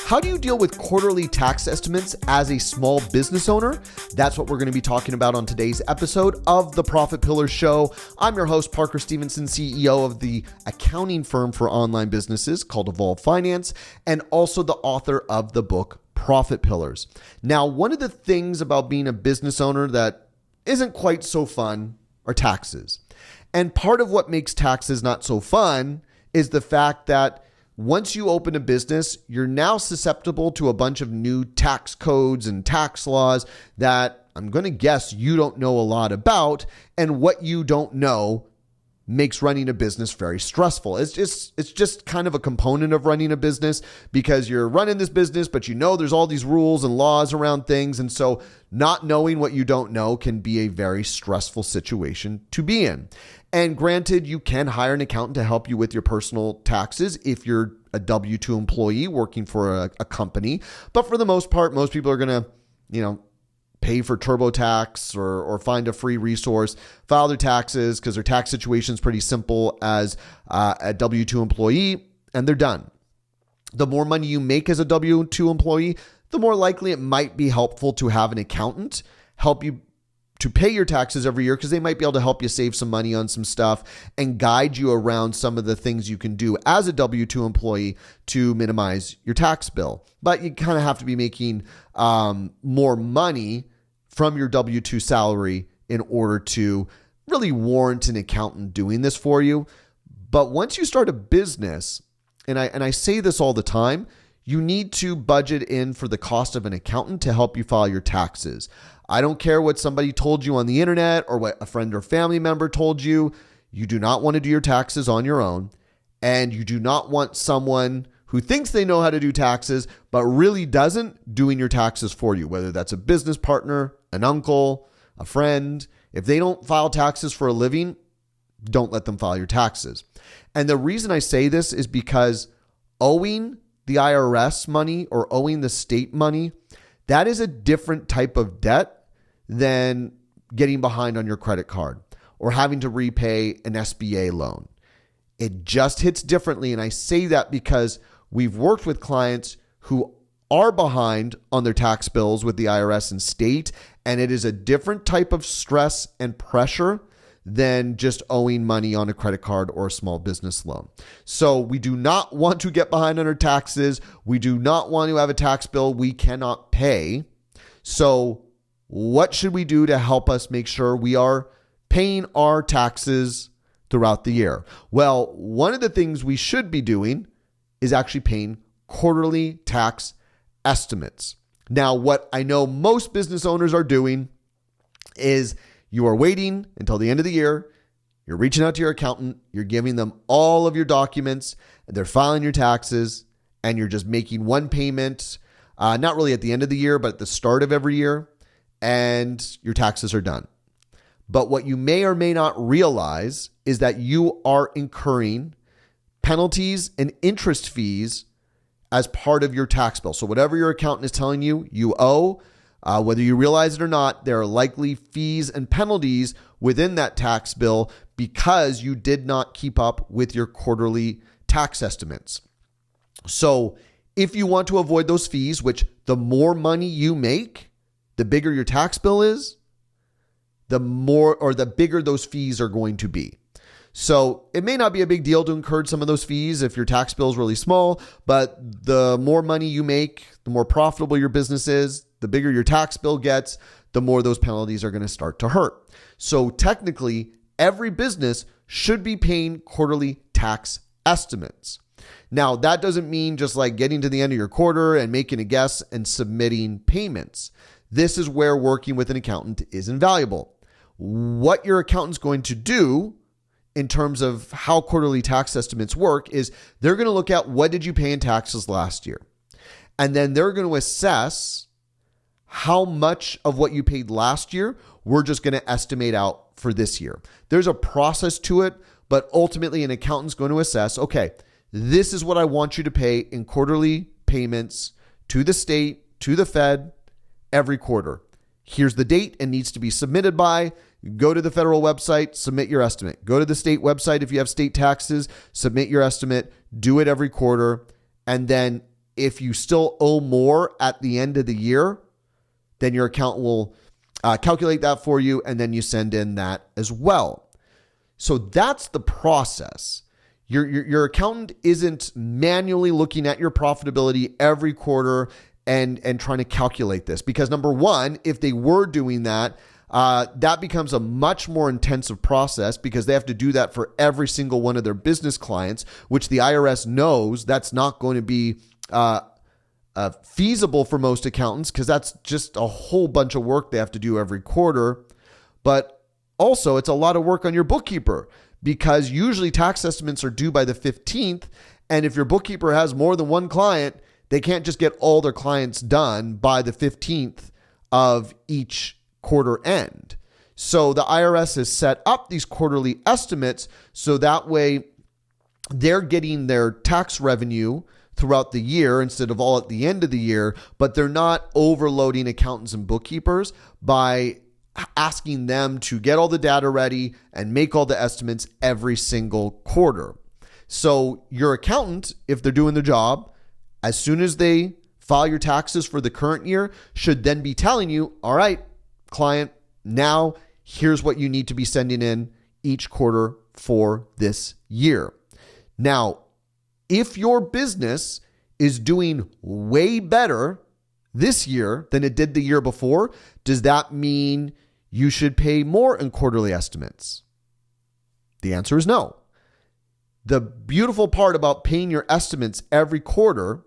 How do you deal with quarterly tax estimates as a small business owner? That's what we're going to be talking about on today's episode of the Profit Pillars Show. I'm your host, Parker Stevenson, CEO of the accounting firm for online businesses called Evolve Finance, and also the author of the book Profit Pillars. Now, one of the things about being a business owner that isn't quite so fun are taxes. And part of what makes taxes not so fun is the fact that once you open a business, you're now susceptible to a bunch of new tax codes and tax laws that I'm going to guess you don't know a lot about. And what you don't know makes running a business very stressful. It's just kind of a component of running a business because you're running this business, but you know there's all these rules and laws around things. And so not knowing what you don't know can be a very stressful situation to be in. And granted, you can hire an accountant to help you with your personal taxes if you're a W-2 employee working for a company. But for the most part, most people are going to, pay for TurboTax or find a free resource, file their taxes because their tax situation is pretty simple as a W-2 employee, and they're done. The more money you make as a W-2 employee, the more likely it might be helpful to have an accountant help you to pay your taxes every year because they might be able to help you save some money on some stuff and guide you around some of the things you can do as a W-2 employee to minimize your tax bill. But you kind of have to be making more money from your W-2 salary in order to really warrant an accountant doing this for you. But once you start a business, and I say this all the time, you need to budget in for the cost of an accountant to help you file your taxes. I don't care what somebody told you on the internet or what a friend or family member told you. You do not want to do your taxes on your own. And you do not want someone who thinks they know how to do taxes, but really doesn't doing your taxes for you, whether that's a business partner, an uncle, a friend. If they don't file taxes for a living, don't let them file your taxes. And the reason I say this is because owing the IRS money or owing the state money, that is a different type of debt than getting behind on your credit card or having to repay an SBA loan. It just hits differently. And I say that because we've worked with clients who are behind on their tax bills with the IRS and state, and it is a different type of stress and pressure than just owing money on a credit card or a small business loan. So we do not want to get behind on our taxes. We do not want to have a tax bill we cannot pay. So what should we do to help us make sure we are paying our taxes throughout the year? Well, one of the things we should be doing is actually paying quarterly tax estimates. Now, what I know most business owners are doing is you are waiting until the end of the year. You're reaching out to your accountant. You're giving them all of your documents. And they're filing your taxes. And you're just making one payment, not really at the end of the year, but at the start of every year. And your taxes are done. But what you may or may not realize is that you are incurring penalties and interest fees as part of your tax bill. So whatever your accountant is telling you, you owe, whether you realize it or not, there are likely fees and penalties within that tax bill because you did not keep up with your quarterly tax estimates. So if you want to avoid those fees, which the more money you make, the bigger your tax bill is, the more or the bigger those fees are going to be. So it may not be a big deal to incur some of those fees if your tax bill is really small, but the more money you make, the more profitable your business is, the bigger your tax bill gets, the more those penalties are going to start to hurt. So technically, every business should be paying quarterly tax estimates. Now, that doesn't mean just like getting to the end of your quarter and making a guess and submitting payments. This is where working with an accountant is invaluable. What your accountant's going to do in terms of how quarterly tax estimates work is they're going to look at what did you pay in taxes last year. And then they're going to assess how much of what you paid last year we're just going to estimate out for this year. There's a process to it, but ultimately an accountant's going to assess, okay, this is what I want you to pay in quarterly payments to the state, to the Fed every quarter. Here's the date it needs to be submitted by. Go to the federal website, submit your estimate. Go to the state website if you have state taxes, submit your estimate, do it every quarter. And then if you still owe more at the end of the year, then your accountant will calculate that for you, and then you send in that as well. So that's the process. Your accountant isn't manually looking at your profitability every quarter and trying to calculate this, because number one, if they were doing that, that becomes a much more intensive process, because they have to do that for every single one of their business clients, which the IRS knows that's not going to be feasible for most accountants, because that's just a whole bunch of work they have to do every quarter. But also, it's a lot of work on your bookkeeper, because usually tax estimates are due by the 15th. And if your bookkeeper has more than one client, they can't just get all their clients done by the 15th of each quarter end. So the IRS has set up these quarterly estimates so that way they're getting their tax revenue throughout the year instead of all at the end of the year, but they're not overloading accountants and bookkeepers by asking them to get all the data ready and make all the estimates every single quarter. So your accountant, if they're doing their job, as soon as they file your taxes for the current year, should then be telling you, all right, client, now here's what you need to be sending in each quarter for this year. Now, if your business is doing way better this year than it did the year before, does that mean you should pay more in quarterly estimates? The answer is no. The beautiful part about paying your estimates every quarter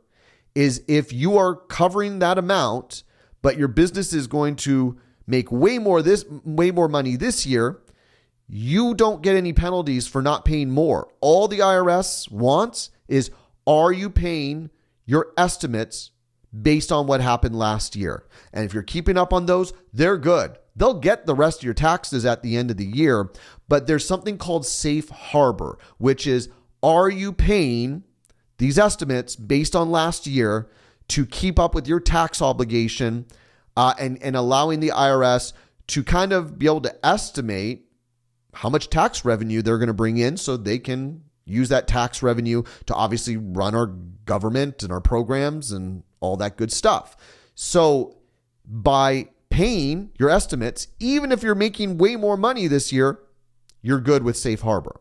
is if you are covering that amount, but your business is going to make way more money this year, you don't get any penalties for not paying more. All the IRS wants is, are you paying your estimates based on what happened last year? And if you're keeping up on those, they're good. They'll get the rest of your taxes at the end of the year, but there's something called safe harbor, which is, are you paying these estimates based on last year to keep up with your tax obligation and allowing the IRS to kind of be able to estimate how much tax revenue they're going to bring in so they can use that tax revenue to obviously run our government and our programs and all that good stuff. So by paying your estimates, even if you're making way more money this year, you're good with safe harbor.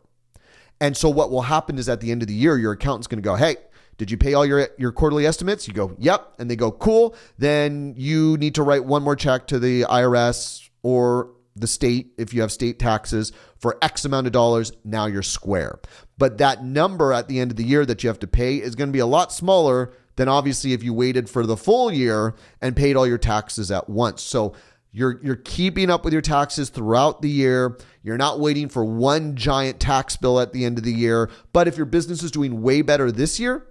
And so what will happen is at the end of the year, your accountant's going to go, hey, did you pay all your quarterly estimates? You go, yep. And they go, cool. Then you need to write one more check to the IRS or the state, if you have state taxes, for X amount of dollars. Now you're square. But that number at the end of the year that you have to pay is going to be a lot smaller than obviously if you waited for the full year and paid all your taxes at once. So you're keeping up with your taxes throughout the year. You're not waiting for one giant tax bill at the end of the year. But if your business is doing way better this year,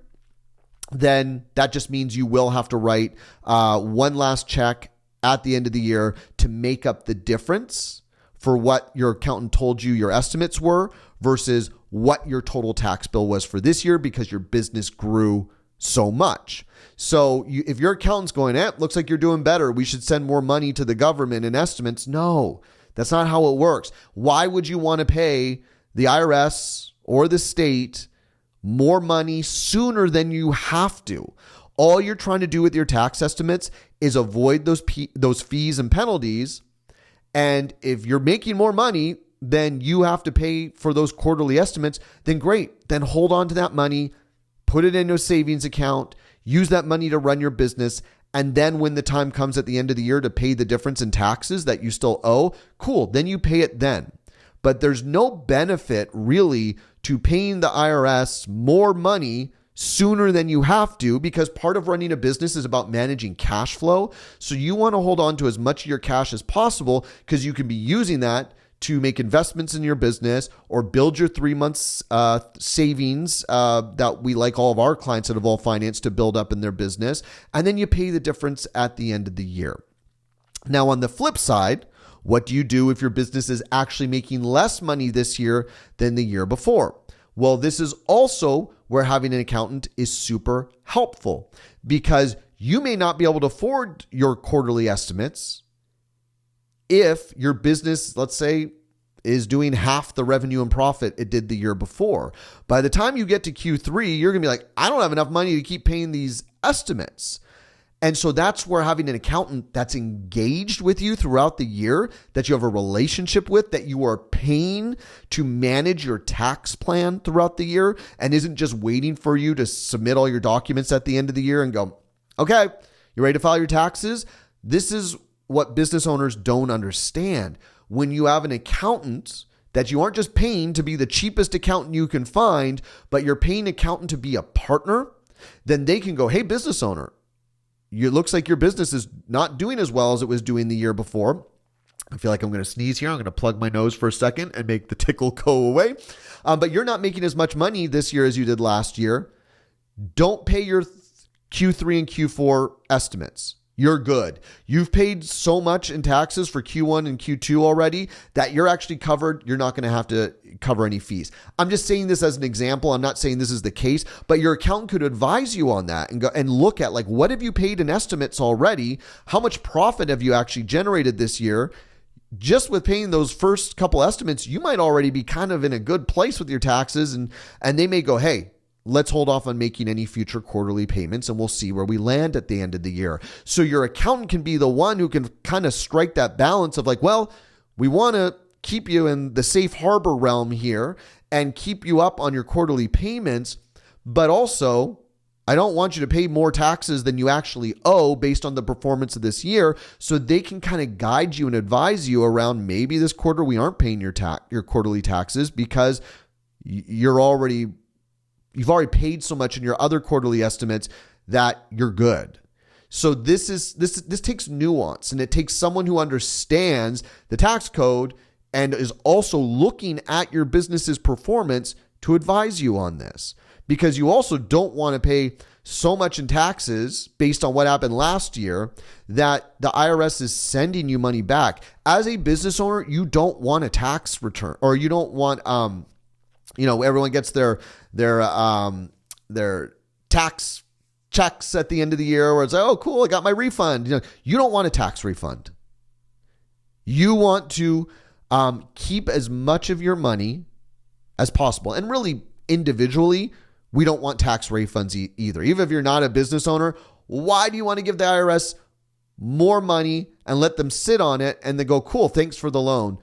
then that just means you will have to write one last check at the end of the year to make up the difference for what your accountant told you your estimates were versus what your total tax bill was for this year, because your business grew so much. So if your accountant's going, looks like you're doing better, we should send more money to the government in estimates. No, that's not how it works. Why would you want to pay the IRS or the state more money sooner than you have to? All you're trying to do with your tax estimates is avoid those fees and penalties. And if you're making more money than you have to pay for those quarterly estimates, then great. Then hold on to that money, put it in a savings account, use that money to run your business. And then when the time comes at the end of the year to pay the difference in taxes that you still owe, cool, then you pay it then. But there's no benefit really to paying the IRS more money sooner than you have to, because part of running a business is about managing cash flow. So you want to hold on to as much of your cash as possible, because you can be using that to make investments in your business or build your 3 months savings that we like all of our clients at Evolve Finance to build up in their business. And then you pay the difference at the end of the year. Now, on the flip side, what do you do if your business is actually making less money this year than the year before? Well, this is also where having an accountant is super helpful, because you may not be able to afford your quarterly estimates if your business, let's say, is doing half the revenue and profit it did the year before. By the time you get to Q3, you're going to be like, I don't have enough money to keep paying these estimates. And so that's where having an accountant that's engaged with you throughout the year, that you have a relationship with, that you are paying to manage your tax plan throughout the year and isn't just waiting for you to submit all your documents at the end of the year and go, okay, you ready to file your taxes? This is what business owners don't understand. When you have an accountant that you aren't just paying to be the cheapest accountant you can find, but you're paying an accountant to be a partner, then they can go, hey, business owner, it looks like your business is not doing as well as it was doing the year before. I feel like I'm going to sneeze here. I'm going to plug my nose for a second and make the tickle go away. But you're not making as much money this year as you did last year. Don't pay your Q3 and Q4 estimates. You're good. You've paid so much in taxes for Q1 and Q2 already that you're actually covered. You're not going to have to cover any fees. I'm just saying this as an example. I'm not saying this is the case, but your accountant could advise you on that and go and look at, like, what have you paid in estimates already? How much profit have you actually generated this year? Just with paying those first couple estimates, you might already be kind of in a good place with your taxes, and they may go, hey, let's hold off on making any future quarterly payments and we'll see where we land at the end of the year. So your accountant can be the one who can kind of strike that balance of like, well, we want to keep you in the safe harbor realm here and keep you up on your quarterly payments, but also I don't want you to pay more taxes than you actually owe based on the performance of this year. So they can kind of guide you and advise you around, maybe this quarter we aren't paying your quarterly taxes because you've already paid so much in your other quarterly estimates that you're good. So this takes nuance, and it takes someone who understands the tax code and is also looking at your business's performance to advise you on this, because you also don't want to pay so much in taxes based on what happened last year that the IRS is sending you money back. As a business owner, you don't want a tax return, or you don't want, everyone gets their tax checks at the end of the year where it's like, oh, cool, I got my refund. You don't want a tax refund. You want to keep as much of your money as possible. And really, individually, we don't want tax refunds either. Even if you're not a business owner, why do you want to give the IRS more money and let them sit on it and they go, cool, thanks for the loan.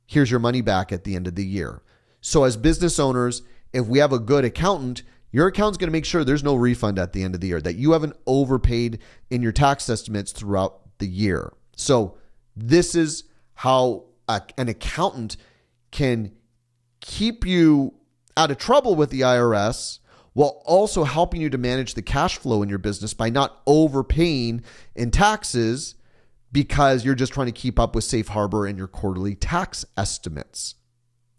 Here's your money back at the end of the year. So as business owners, if we have a good accountant, your accountant's going to make sure there's no refund at the end of the year, that you haven't overpaid in your tax estimates throughout the year. So this is how an accountant can keep you out of trouble with the IRS while also helping you to manage the cash flow in your business by not overpaying in taxes because you're just trying to keep up with safe harbor in your quarterly tax estimates.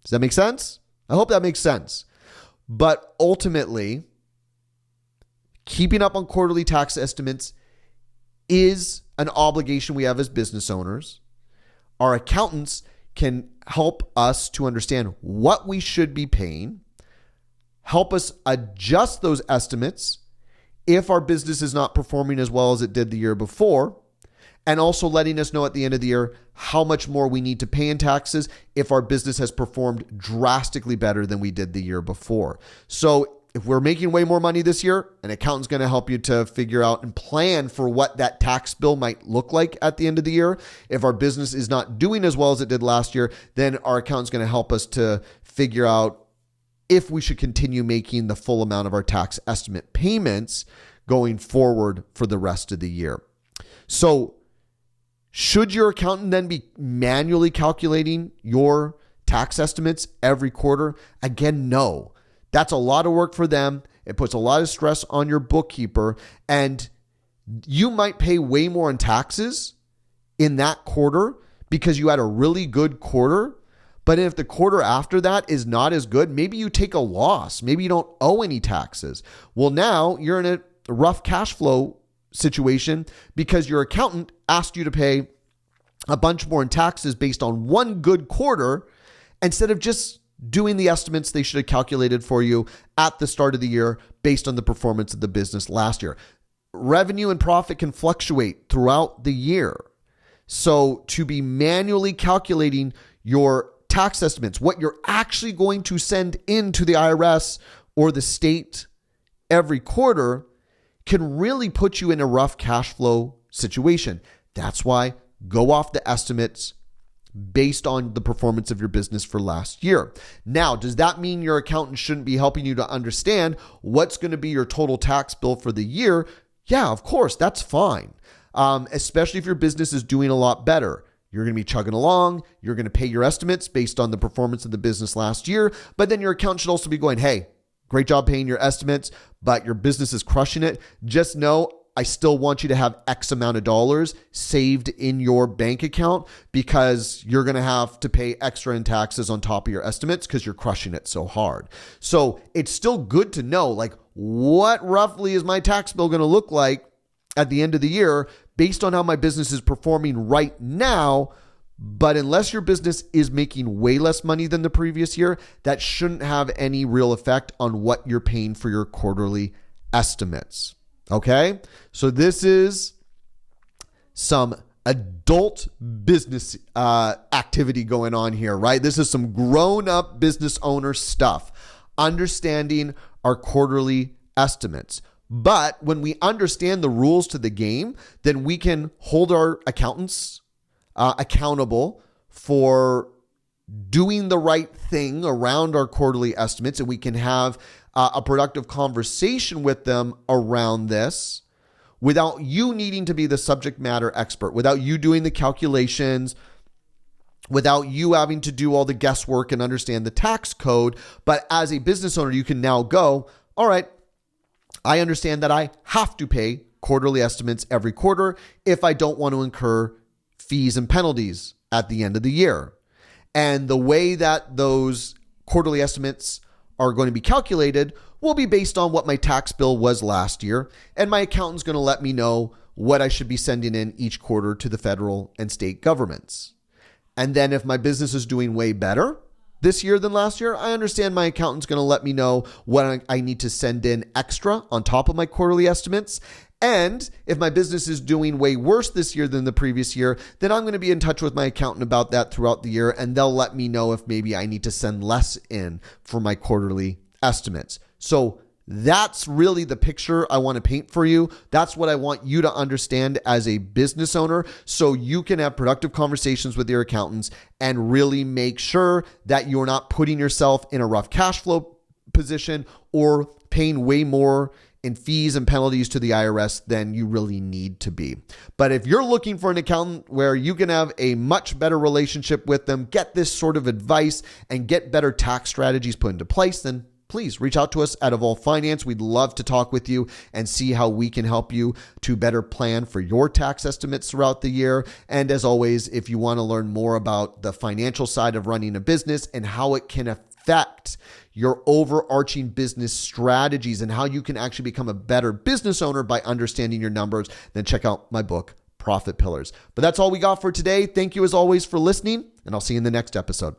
Does that make sense? I hope that makes sense. But ultimately, keeping up on quarterly tax estimates is an obligation we have as business owners. Our accountants can help us to understand what we should be paying, help us adjust those estimates if our business is not performing as well as it did the year before, and also letting us know at the end of the year how much more we need to pay in taxes if our business has performed drastically better than we did the year before. So if we're making way more money this year, an accountant's going to help you to figure out and plan for what that tax bill might look like at the end of the year. If our business is not doing as well as it did last year, then our accountant's going to help us to figure out if we should continue making the full amount of our tax estimate payments going forward for the rest of the year. So should your accountant then be manually calculating your tax estimates every quarter? Again, no. That's a lot of work for them. It puts a lot of stress on your bookkeeper, and you might pay way more in taxes in that quarter because you had a really good quarter. But if the quarter after that is not as good, maybe you take a loss. Maybe you don't owe any taxes. Well, now you're in a rough cash flow situation because your accountant asked you to pay a bunch more in taxes based on one good quarter instead of just doing the estimates they should have calculated for you at the start of the year based on the performance of the business last year. Revenue and profit can fluctuate throughout the year. So to be manually calculating your tax estimates, what you're actually going to send into the IRS or the state every quarter, can really put you in a rough cash flow situation. That's why go off the estimates based on the performance of your business for last year. Now, does that mean your accountant shouldn't be helping you to understand what's going to be your total tax bill for the year? Yeah, of course, that's fine. Especially if your business is doing a lot better. You're going to be chugging along. You're going to pay your estimates based on the performance of the business last year. But then your accountant should also be going, hey, great job paying your estimates, but your business is crushing it. Just know I still want you to have X amount of dollars saved in your bank account because you're going to have to pay extra in taxes on top of your estimates because you're crushing it so hard. So it's still good to know, like, what roughly is my tax bill going to look like at the end of the year based on how my business is performing right now. But unless your business is making way less money than the previous year, that shouldn't have any real effect on what you're paying for your quarterly estimates. Okay, so this is some adult business activity going on here, right? This is some grown-up business owner stuff, understanding our quarterly estimates. But when we understand the rules to the game, then we can hold our accountants accountable for doing the right thing around our quarterly estimates, and we can have a productive conversation with them around this without you needing to be the subject matter expert, without you doing the calculations, without you having to do all the guesswork and understand the tax code. But as a business owner, you can now go, all right, I understand that I have to pay quarterly estimates every quarter if I don't want to incur fees and penalties at the end of the year. And the way that those quarterly estimates are going to be calculated will be based on what my tax bill was last year. And my accountant's going to let me know what I should be sending in each quarter to the federal and state governments. And then if my business is doing way better this year than last year, I understand my accountant's going to let me know what I need to send in extra on top of my quarterly estimates. And if my business is doing way worse this year than the previous year, then I'm going to be in touch with my accountant about that throughout the year, and they'll let me know if maybe I need to send less in for my quarterly estimates. So that's really the picture I want to paint for you. That's what I want you to understand as a business owner, so you can have productive conversations with your accountants and really make sure that you're not putting yourself in a rough cash flow position or paying way more in fees and penalties to the IRS than you really need to be. But if you're looking for an accountant where you can have a much better relationship with them, get this sort of advice, and get better tax strategies put into place, then please reach out to us at Evolve Finance. We'd love to talk with you and see how we can help you to better plan for your tax estimates throughout the year. And as always, if you want to learn more about the financial side of running a business and how it can affect your overarching business strategies and how you can actually become a better business owner by understanding your numbers, then check out my book, Profit Pillars. But that's all we got for today. Thank you as always for listening, and I'll see you in the next episode.